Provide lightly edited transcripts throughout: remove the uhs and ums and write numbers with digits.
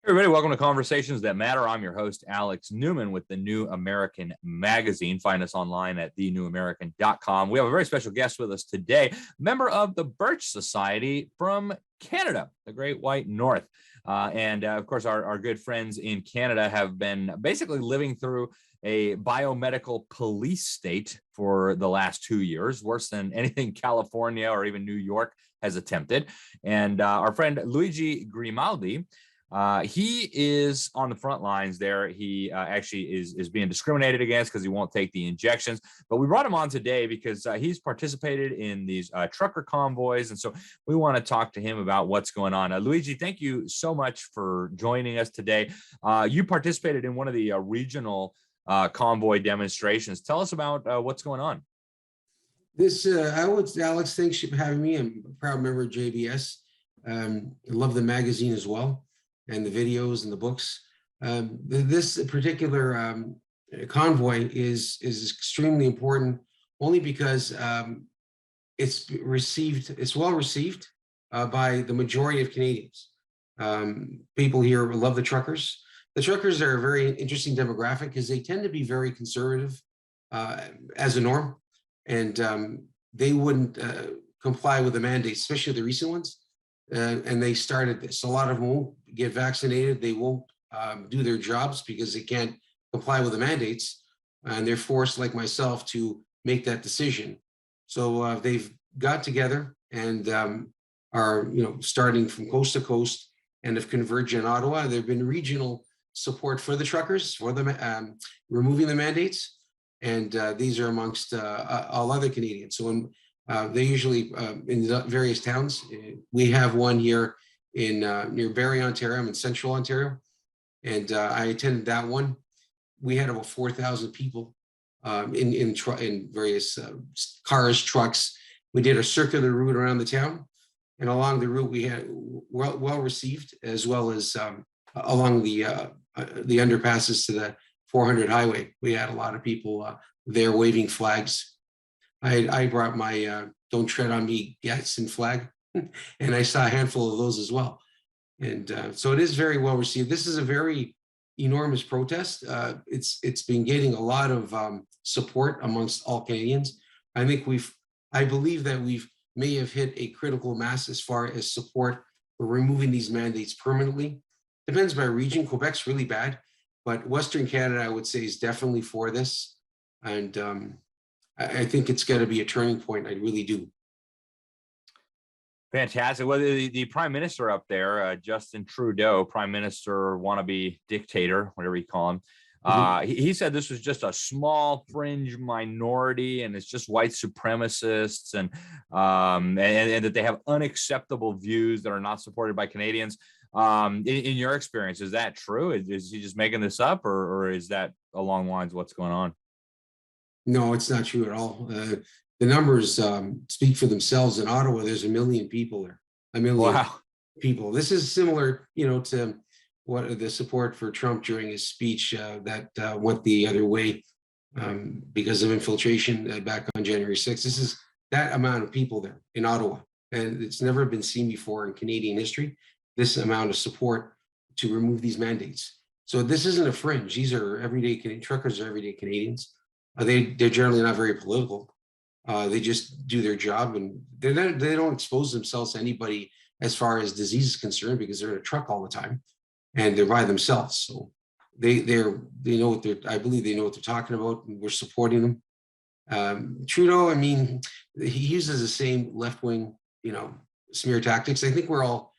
Hey everybody, welcome to Conversations That Matter. I'm your host, Alex Newman with the New American Magazine. Find us online at thenewamerican.com. We have a very special guest with us today, member of the Birch Society from Canada, the Great White North. Of course, our good friends in Canada have been basically living through a biomedical police state for the last 2 years, worse than anything California or even New York has attempted. And our friend Luigi Grimaldi, he is on the front lines there. He actually is being discriminated against because he won't take the injections. But we brought him on today because he's participated in these trucker convoys. And so we want to talk to him about what's going on. Luigi, thank you so much for joining us today. You participated in one of the regional convoy demonstrations. Tell us about what's going on. Alex, thanks for having me. I'm a proud member of JBS. I love the magazine as well, and the videos and the books. This particular convoy is extremely important, only because it's well received by the majority of Canadians. People here love the truckers. The truckers are a very interesting demographic because they tend to be very conservative as a norm, and they wouldn't comply with the mandates, especially the recent ones. And they started this. A lot of them won't get vaccinated. They won't do their jobs because they can't comply with the mandates, and they're forced, like myself, to make that decision. So they've got together and are, starting from coast to coast and have converged in Ottawa. There've been regional support for the truckers for them removing the mandates, and these are amongst all other Canadians. So when they usually in various towns. We have one here in near Barrie, Ontario. I'm in Central Ontario, and I attended that one. We had about 4,000 people in various cars, trucks. We did a circular route around the town, and along the route we had well received, as well as along the underpasses to the 400 highway. We had a lot of people there waving flags. I brought my Don't Tread on Me Gadsden flag, and I saw a handful of those as well. And so it is very well received. This is a very enormous protest. It's been getting a lot of support amongst all Canadians. I believe that we may have hit a critical mass as far as support for removing these mandates permanently. Depends by region. Quebec's really bad, but Western Canada, I would say, is definitely for this. And I think it's going to be a turning point. I really do. Fantastic. Well, the prime minister up there, Justin Trudeau, prime minister, wannabe dictator, whatever you call him, he said this was just a small fringe minority, and it's just white supremacists, and that they have unacceptable views that are not supported by Canadians. In your experience, is that true? Is he just making this up, or is that along the lines of what's going on? No, it's not true at all. The numbers speak for themselves. In Ottawa, there's 1 million people there. 1 million people. This is similar, to what the support for Trump during his speech that went the other way because of infiltration back on January 6th. This is that amount of people there in Ottawa, and it's never been seen before in Canadian history. This amount of support to remove these mandates. So this isn't a fringe. These are everyday truckers are everyday Canadians. They're generally not very political. They just do their job, and they don't expose themselves to anybody as far as disease is concerned, because they're in a truck all the time and they're by themselves. So they know what I believe they know what they're talking about, and we're supporting them. Trudeau, I mean, he uses the same left-wing, smear tactics. I think we're all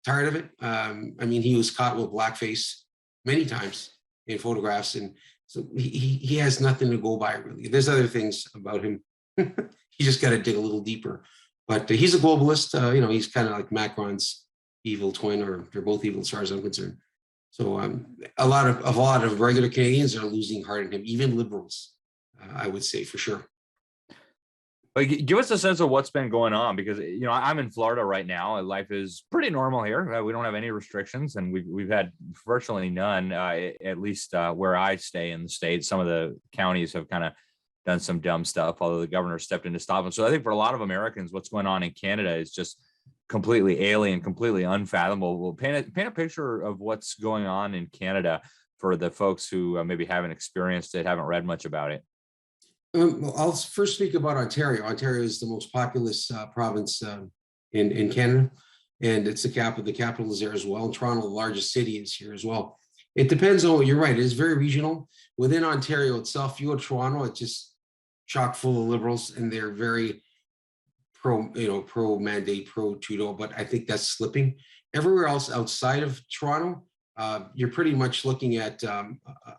tired of it. I mean, he was caught with blackface many times in photographs, and so he has nothing to go by, really. There's other things about him. You just got to dig a little deeper. But he's a globalist. He's kind of like Macron's evil twin, or they're both evil as far as I'm concerned. So a lot of regular Canadians are losing heart in him, even liberals, I would say, for sure. But give us a sense of what's been going on, because I'm in Florida right now. Life is pretty normal here. We don't have any restrictions, and we've had virtually none, at least where I stay in the state. Some of the counties have kind of done some dumb stuff, although the governor stepped in to stop them. So I think for a lot of Americans, what's going on in Canada is just completely alien, completely unfathomable. Well, paint a picture of what's going on in Canada for the folks who maybe haven't experienced it, haven't read much about it. Well, I'll first speak about Ontario. Ontario is the most populous province in Canada, and it's the capital. The capital is there as well. And Toronto, the largest city, is here as well. It depends on, you're right, it is very regional. Within Ontario itself, you go to Toronto, it's just chock full of liberals, and they're very pro mandate, pro Trudeau, but I think that's slipping. Everywhere else outside of Toronto, you're pretty much looking at a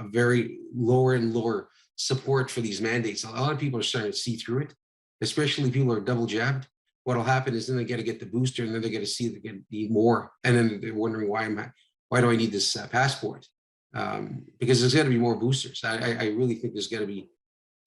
very lower and lower support for these mandates. A lot of people are starting to see through it, especially people who are double jabbed. What'll happen is then they got to get the booster, and then they got to see they need more, and then they're wondering why do I need this passport? Because there's got to be more boosters. I really think there's got to be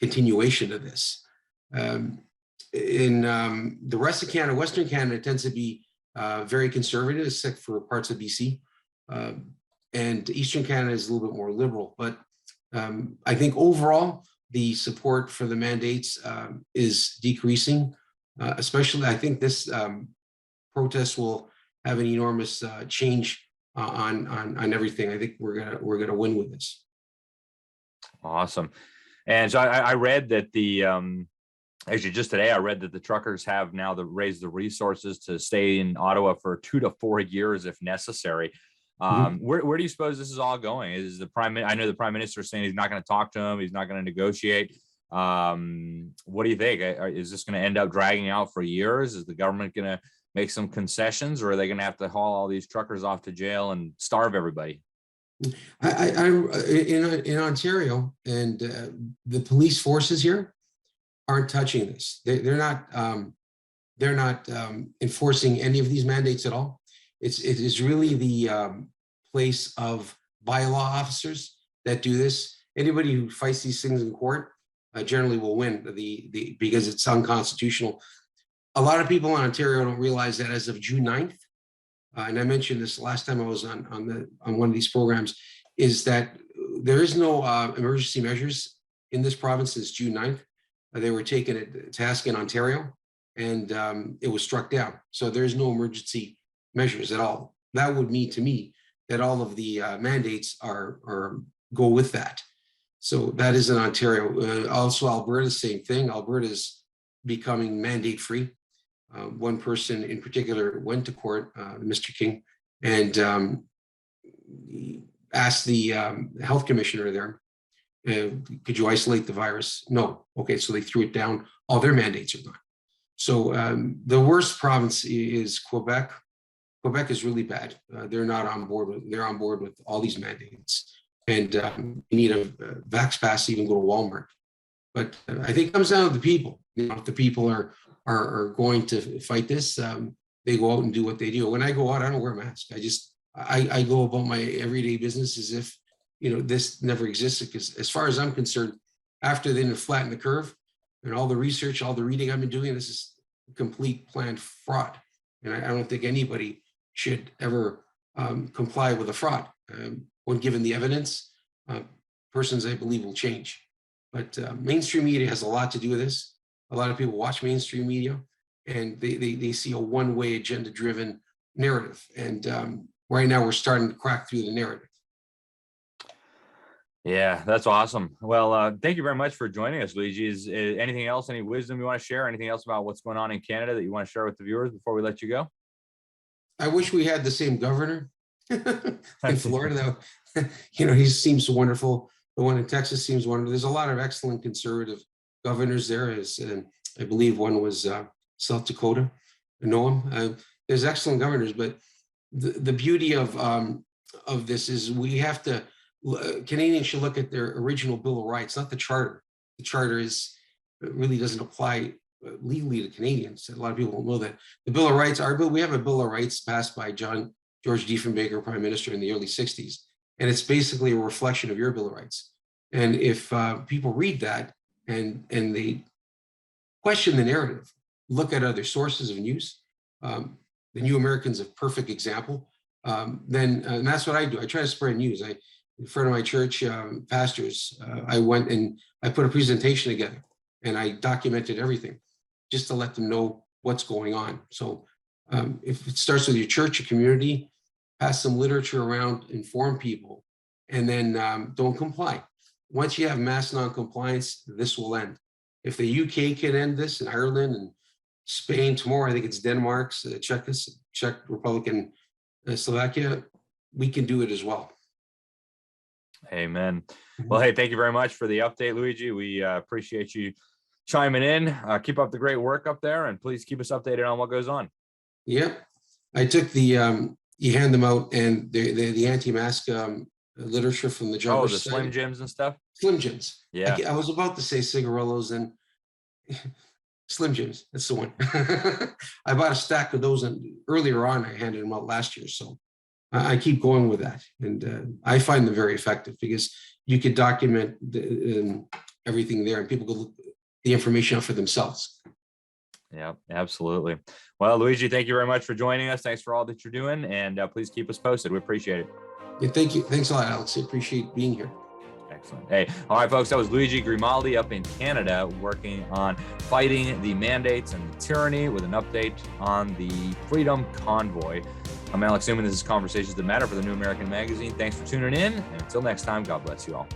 continuation of this. In the rest of Canada, Western Canada tends to be very conservative, except for parts of BC, and Eastern Canada is a little bit more liberal. But I think overall, the support for the mandates is decreasing. Especially, I think this protest will have an enormous change on everything. I think we're gonna win with this. Awesome. And so I read that actually just today, I read that the truckers have now raised the resources to stay in Ottawa for 2 to 4 years if necessary. Where do you suppose this is all going? Is I know the Prime Minister is saying he's not going to talk to him, he's not going to negotiate. What do you think? Is this going to end up dragging out for years? Is the government going to make some concessions, or are they going to have to haul all these truckers off to jail and starve everybody? In Ontario, and the police forces here aren't touching this. They're not enforcing any of these mandates at all. It is really the place of bylaw officers that do this. Anybody who fights these things in court generally will win because it's unconstitutional. A lot of people in Ontario don't realize that as of June 9th, and I mentioned this last time I was on one of these programs, is that there is no emergency measures in this province since June 9th. They were taken at task in Ontario, and it was struck down. So there's no emergency measures at all. That would mean to me that all of the mandates are go with that. So that is in Ontario. Also, Alberta, same thing. Alberta is becoming mandate free. One person in particular went to court, Mr. King, and asked the health commissioner there, could you isolate the virus? No. Okay, so they threw it down. All their mandates are gone. So the worst province is Quebec. Quebec is really bad. They're not on board. They're on board with all these mandates, and you need a vax pass to even go to Walmart. But I think it comes down to the people. If the people are going to fight this, they go out and do what they do. When I go out, I don't wear a mask. I go about my everyday business as if this never existed. Because as far as I'm concerned, after they flatten the curve and all the research, all the reading I've been doing, this is complete planned fraud, and I don't think anybody should ever comply with a fraud. When given the evidence, persons I believe will change. But mainstream media has a lot to do with this. A lot of people watch mainstream media, and they see a one-way agenda-driven narrative. And right now we're starting to crack through the narrative. Yeah, that's awesome. Well, thank you very much for joining us, Luigi. Is anything else, any wisdom you want to share? Anything else about what's going on in Canada that you want to share with the viewers before we let you go? I wish we had the same governor in Florida. He seems wonderful. The one in Texas seems wonderful. There's a lot of excellent conservative governors there. I believe one was South Dakota. I know him. There's excellent governors, but the beauty of this is we have to. Canadians should look at their original Bill of Rights, not the Charter. The Charter really doesn't apply legally to Canadians. A lot of people don't know that. The Bill of Rights, we have a Bill of Rights passed by George Diefenbaker, Prime Minister, in the early 60s. And it's basically a reflection of your Bill of Rights. And if people read that and they question the narrative, look at other sources of news, the New American's a perfect example, then and that's what I do. I try to spread news. In front of my church pastors, I went and I put a presentation together, and I documented everything just to let them know what's going on. So If it starts with your church, your community, pass some literature around, inform people, and then don't comply. Once you have mass non-compliance, this will end. If the UK can end this, and Ireland and Spain tomorrow, I think it's Denmark's, Czech Republic, and Slovakia, we can do it as well. Amen. Well, hey, thank you very much for the update, Luigi. We appreciate you chiming in. Keep up the great work up there, and please keep us updated on what goes on. Yep. I took the, you hand them out, and the anti-mask literature from the Oh, Jumpers. the Slim Jims and stuff? Slim Jims. Yeah. I was about to say cigarillos and Slim Jims. That's the one. I bought a stack of those, and earlier on, I handed them out last year. So I keep going with that. And I find them very effective because you could document everything there, and people could look the information up for themselves. Yeah, absolutely. Well, Luigi, thank you very much for joining us. Thanks for all that you're doing, and please keep us posted. We appreciate it. Yeah, thank you. Thanks a lot, Alex. I appreciate being here. Excellent. Hey, all right, folks, that was Luigi Grimaldi up in Canada working on fighting the mandates and the tyranny with an update on the Freedom Convoy. I'm Alex Newman. This is Conversations That Matter for the New American Magazine. Thanks for tuning in. And until next time, God bless you all.